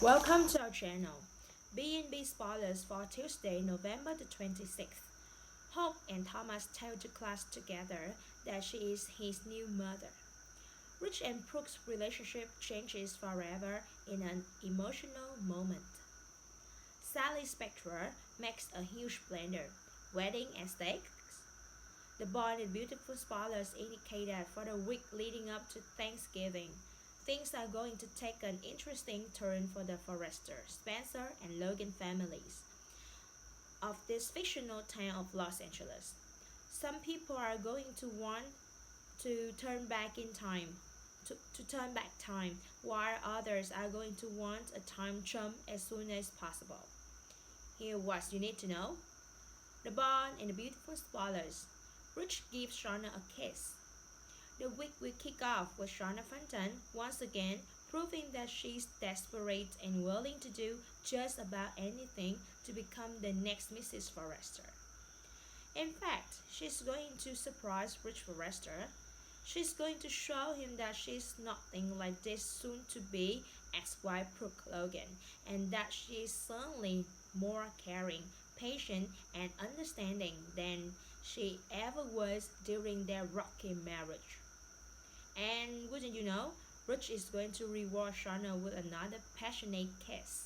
Welcome to our channel. B&B spoilers for Tuesday, November the 26th. Hope and Thomas tell the class together that she is his new mother. Rich and Brooke's relationship changes forever in an emotional moment. Sally Spectre makes a huge blunder. Wedding at stakes? The Born and Beautiful spoilers indicate that for the week leading up to Thanksgiving, things are going to take an interesting turn for the Forrester, Spencer, and Logan families of this fictional town of Los Angeles. Some people are going to want to turn back in time, to turn back time, while others are going to want a time jump as soon as possible. Here what you need to know. The Born and the Beautiful spoilers. Rich gives Shauna a kiss. The week will kick off with Shauna Fenton once again proving that she's desperate and willing to do just about anything to become the next Mrs. Forrester. In fact, she's going to surprise Rich Forrester. She's going to show him that she's nothing like this soon-to-be ex-wife Brooke Logan, and that she's certainly more caring, patient, and understanding than she ever was during their rocky marriage. And wouldn't you know, Rich is going to reward Shauna with another passionate kiss.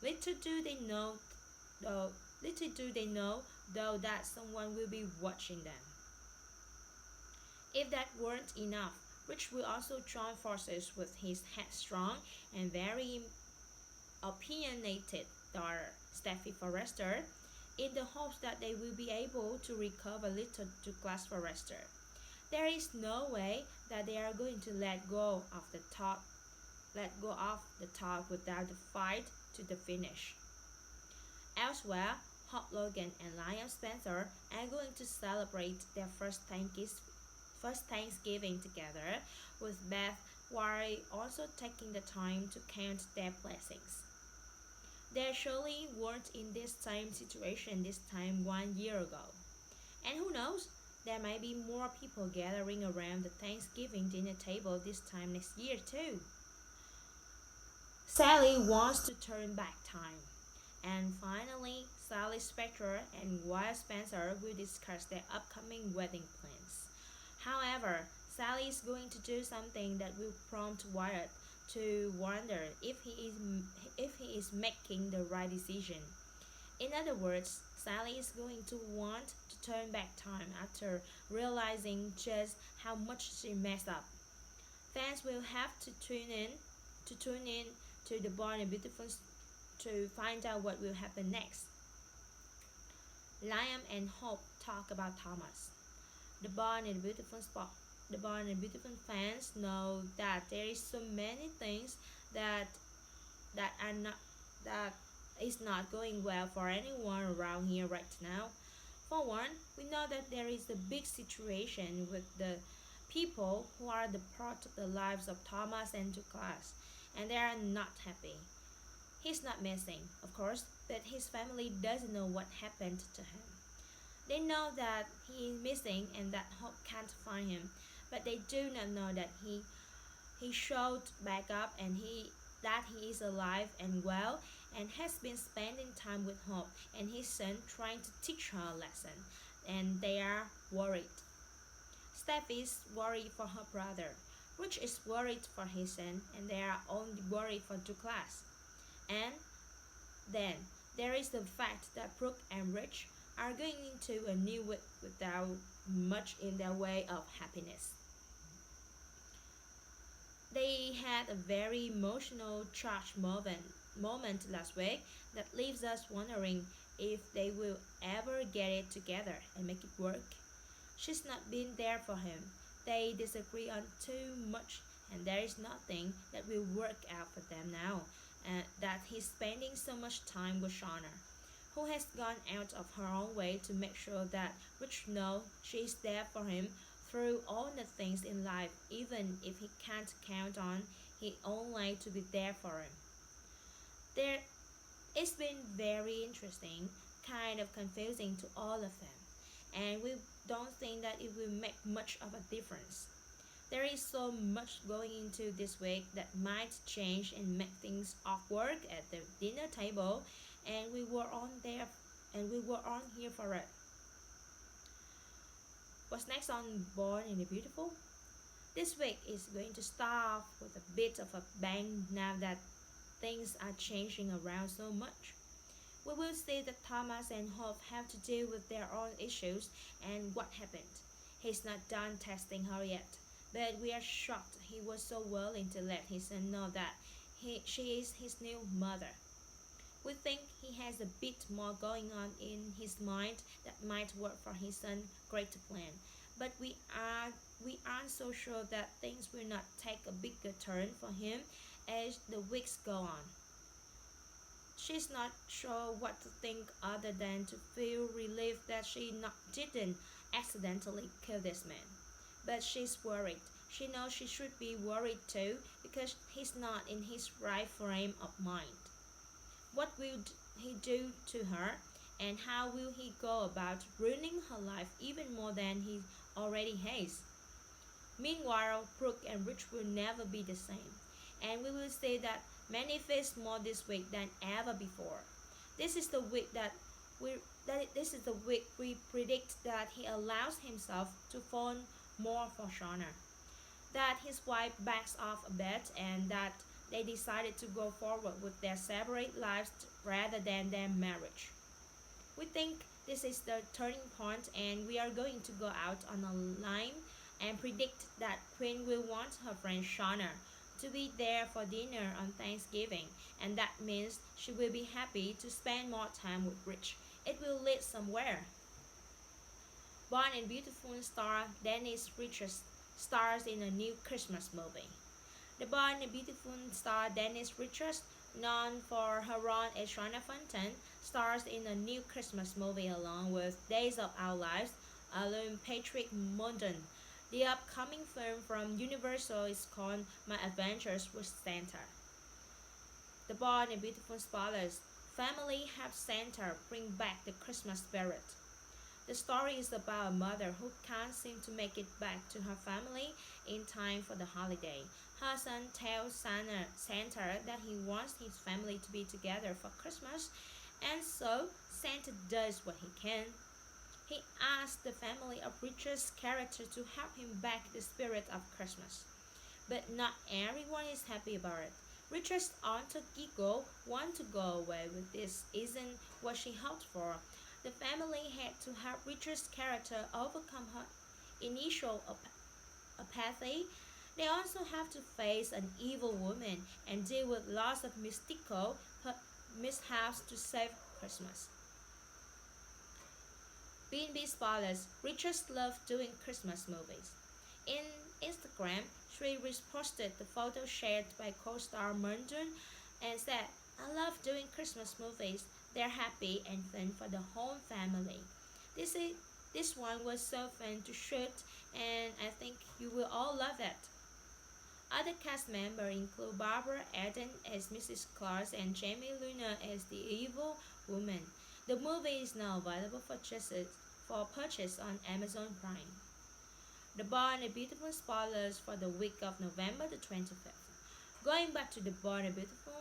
Little do they know, though, little do they know, though, that someone will be watching them. If that weren't enough, Rich will also join forces with his headstrong and very opinionated daughter, Steffi Forrester, in the hopes that they will be able to recover little Douglas Forrester. There is no way that they are going to let go of the talk without the fight to the finish. Elsewhere, Hop Logan and Liam Spencer are going to celebrate their first Thanksgiving together with Beth while also taking the time to count their blessings. They surely weren't in this same situation this time 1 year ago. And who knows, there may be more people gathering around the Thanksgiving dinner table this time next year too. Sally wants to turn back time. And finally, Sally Spectre and Wyatt Spencer will discuss their upcoming wedding plans. However, Sally is going to do something that will prompt Wyatt to wonder if he is making the right decision. In other words, Sally is going to want to turn back time after realizing just how much she messed up. Fans will have to tune in to the Born and Beautiful to find out what will happen next. Liam and Hope talk about Thomas. The Born and Beautiful spot. The Born and Beautiful fans know that there is so many things that that are not that is not going well for anyone around here right now. For one, we know that there is a big situation with the people who are the part of the lives of Thomas and Douglas, and they are not happy. He's not missing, of course, but his family doesn't know what happened to him. They know that he is missing and that Hope can't find him, but they do not know that he showed back up and he is alive and well and has been spending time with Hope and his son trying to teach her a lesson, and they are worried. Steph is worried for her brother. Rich is worried for his son, and they are only worried for Douglas. And then there is the fact that Brooke and Rich are going into a new week without much in their way of happiness. They had a very emotional charged moment last week that leaves us wondering if they will ever get it together and make it work. She's not been there for him. They disagree on too much, and there is nothing that will work out for them now. And that he's spending so much time with Shauna, who has gone out of her own way to make sure that Rich knows she is there for him through all the things in life, even if he can't count on his own life to be there for him. There, it's been very interesting, kind of confusing to all of them, and we don't think that it will make much of a difference. There is so much going into this week that might change and make things awkward at the dinner table, and we were on here for it. What's next on Born in the Beautiful? This week is going to start with a bit of a bang now that things are changing around so much. We will see that Thomas and Hope have to deal with their own issues and what happened. He's not done testing her yet, but we are shocked he was so willing to let his son know that she is his new mother. We think he has a bit more going on in his mind that might work for his son's greater plan, but we aren't so sure that things will not take a bigger turn for him as the weeks go on. She's not sure what to think other than to feel relieved that she didn't accidentally kill this man. But she's worried. She knows she should be worried too because he's not in his right frame of mind. What will he do to her? And how will he go about ruining her life even more than he already has? Meanwhile, Brooke and Rich will never be the same, and we will see that manifest more this week than ever before. This is the week we this is the week we predict that he allows himself to fall more for Shauna, that his wife backs off a bit, and that they decided to go forward with their separate lives rather than their marriage. We think this is the turning point, and we are going to go out on a limb and predict that Queen will want her friend Shauna to be there for dinner on Thanksgiving, and that means she will be happy to spend more time with Rich. It will lead somewhere. Born and Beautiful star Dennis Richards stars in a new Christmas movie. The Born and Beautiful star Dennis Richards, known for her role as Shauna Fontaine, stars in a new Christmas movie along with Days of Our Lives, alum Patrick Mondon. The upcoming film from Universal is called My Adventures with Santa. The Born and Beautiful spoilers. Family help Santa bring back the Christmas spirit. The story is about a mother who can't seem to make it back to her family in time for the holiday. Her son tells Santa that he wants his family to be together for Christmas, and so Santa does what he can. He asks the family of Richard's character to help him back the spirit of Christmas. But not everyone is happy about it. Richard's aunt Giggle wants to go away with this isn't what she hoped for. The family had to help Richard's character overcome her initial apathy. They also have to face an evil woman and deal with lots of mystical mishaps to save Christmas. B&B spoilers. Richards loves doing Christmas movies. In Instagram, she reposted the photo shared by co-star Mundun and said, I love doing Christmas movies. They're happy and fun for the whole family. This one was so fun to shoot, and I think you will all love it. Other cast members include Barbara Eden as Mrs. Claus and Jamie Luna as the evil woman. The movie is now available for purchase on Amazon Prime. The Born and Beautiful spoilers for the week of November the 25th. Going back to The Born and Beautiful,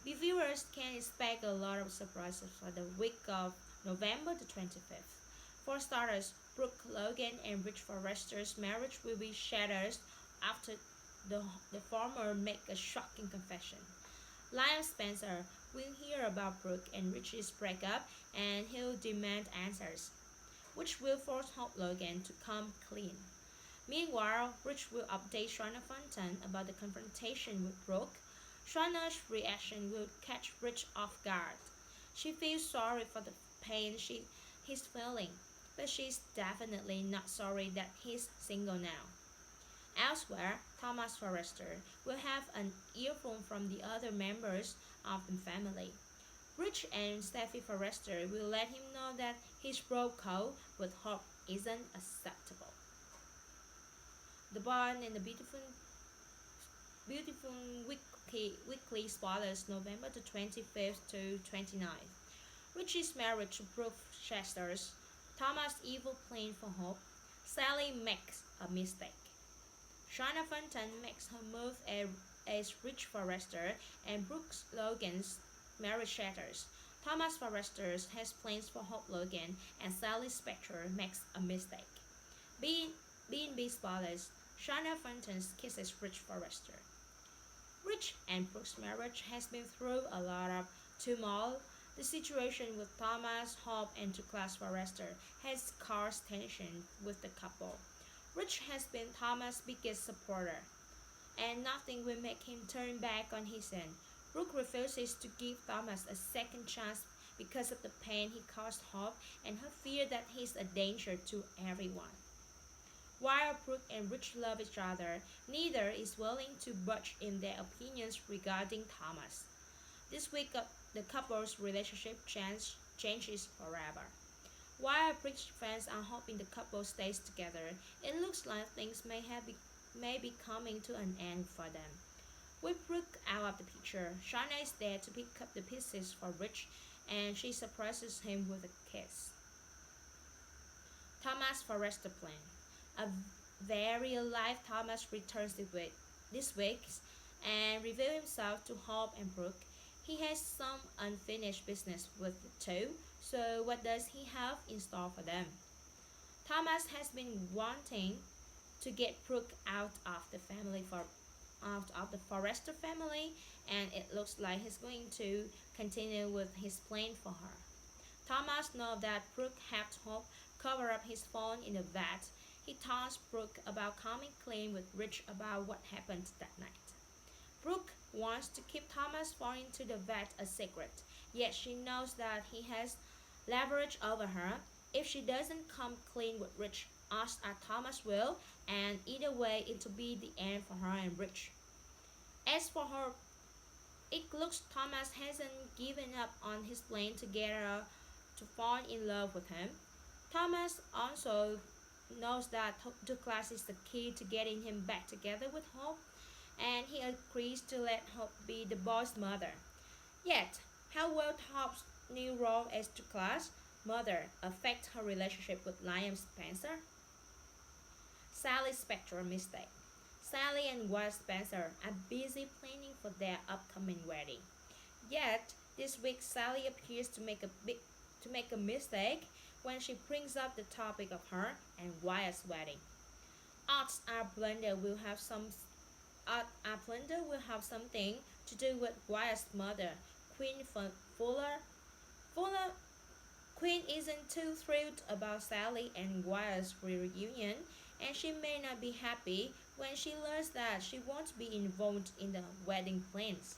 viewers can expect a lot of surprises for the week of November the 25th. For starters, Brooke Logan and Rich Forrester's marriage will be shattered after the former make a shocking confession. Lyle Spencer will hear about Brooke and Rich's breakup, and he'll demand answers, which will force Hope Logan to come clean. Meanwhile, Rich will update Shauna Fontaine about the confrontation with Brooke. Shauna's reaction will catch Rich off guard. She feels sorry for the pain he's feeling, but she's definitely not sorry that he's single now. Elsewhere, Thomas Forrester will have an earphone from the other members of the family. Rich and Steffi Forrester will let him know that his bro code with Hope isn't acceptable. The Born and the Beautiful weekly spoilers November the 25th to 29th. Richie's marriage to Brooke Chester's, Thomas' evil plan for Hope, Sally makes a mistake. Shauna Fenton makes her move as Rich Forrester, and Brooke Logan's marriage shatters. Thomas Forrester has plans for Hope Logan, and Sally Spectre makes a mistake. B- B&B spoilers. Shauna Fenton kisses Rich Forrester. Rich and Brooke's marriage has been through a lot of turmoil. The situation with Thomas, Hope, and Douglas Forrester has caused tension with the couple. Rich has been Thomas' biggest supporter, and nothing will make him turn back on his end. Brooke refuses to give Thomas a second chance because of the pain he caused Hope and her fear that he's a danger to everyone. While Brooke and Rich love each other, neither is willing to budge in their opinions regarding Thomas. This week, the couple's relationship changes forever. While British fans are hoping the couple stays together, it looks like things may be coming to an end for them. With Brooke out of the picture, Shauna is there to pick up the pieces for Rich, and she surprises him with a kiss. Thomas Forrester plan. A very alive Thomas returns this week and reveals himself to Hope and Brooke. He has some unfinished business with the two, so what does he have in store for them? Thomas has been wanting to get Brooke out of the Forrester family, and it looks like he's going to continue with his plan for her. Thomas knows that Brooke helped Hope cover up his phone in the vat. He tells Brooke about coming clean with Rich about what happened that night. Brooke wants to keep Thomas falling into the vat a secret, yet she knows that he has leverage over her. If she doesn't come clean with Rich, odds are Thomas will, and either way it'll be the end for her and Rich. As for her, it looks Thomas hasn't given up on his plan to get her to fall in love with him. Thomas also knows that Douglas is the key to getting him back together with Hope, and he agrees to let Hope be the boy's mother. Yet, how will Hope's new role as Douglas' mother affect her relationship with Liam Spencer? Sally's spectral mistake. Sally and Wyatt Spencer are busy planning for their upcoming wedding. Yet, this week Sally appears to make a mistake when she brings up the topic of her and Wyatt's wedding. Odds are Blender will have something to do with Wyatt's mother, Queen Fuller. Fuller Queen isn't too thrilled about Sally and Wyatt's reunion, and she may not be happy when she learns that she won't be involved in the wedding plans.